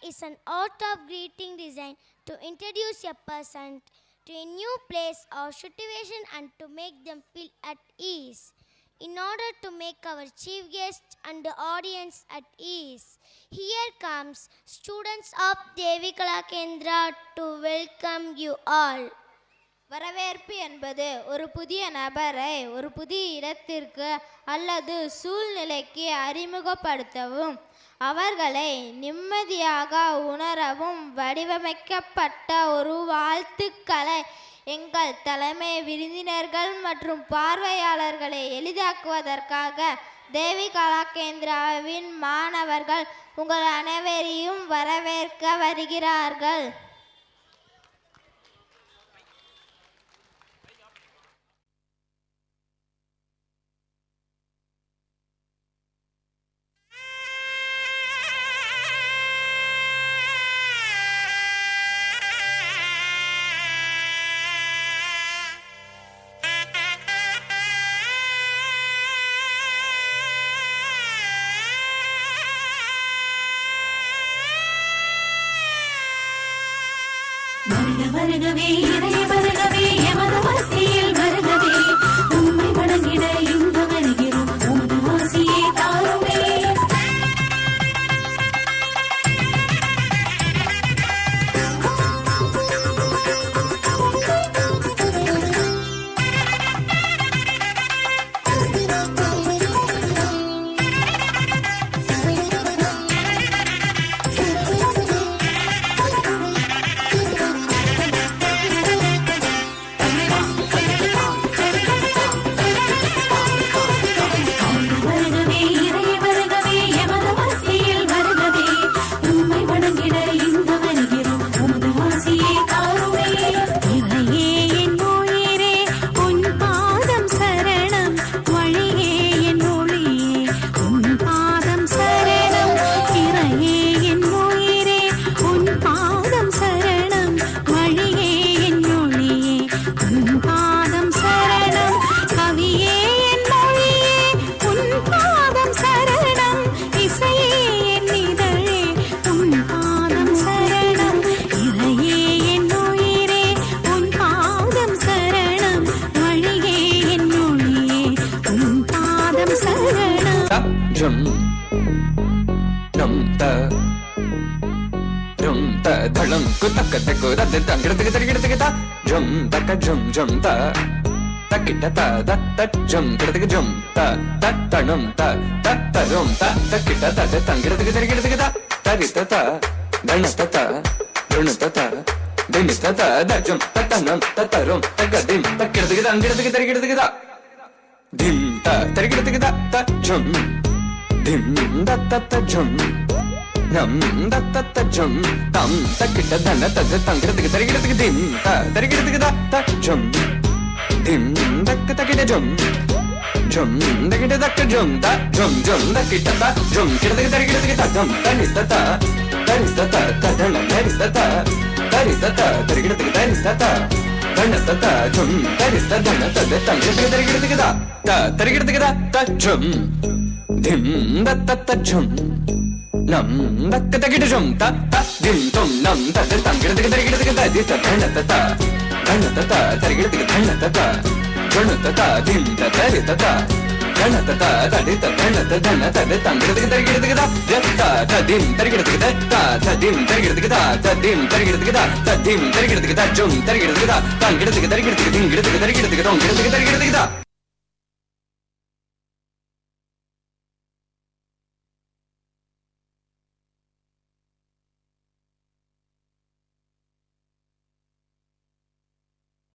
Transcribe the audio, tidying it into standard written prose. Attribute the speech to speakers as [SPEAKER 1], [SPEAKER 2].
[SPEAKER 1] is an art of greeting designed to introduce a person to a new place or situation and to make them feel at ease. In order to make our chief guest and the audience at ease, here comes students of Devikala Kendra to welcome you all.
[SPEAKER 2] வரவேற்பு என்பது ஒரு புதிய நபரை ஒரு புதிய இடத்திற்கு அல்லது சூழ்நிலைக்கு அறிமுகப்படுத்தவும் அவர்களை நிம்மதியாக உணரவும் வடிவமைக்கப்பட்ட ஒரு வாழ்த்துக்களை எங்கள் தலைமை விருந்தினர்கள் மற்றும் பார்வையாளர்களை எளிதாக்குவதற்காக தேவிகலா கேந்திராவின் மாணவர்கள் உங்கள் அனைவரையும் வரவேற்க வருகிறார்கள்.
[SPEAKER 3] வருகவே இறை வருகவே எமது மத்தியில் வருகவே உம்மை வணங்கிட இங்கு வருகிறோம் உமது ஆசியை தாருமே.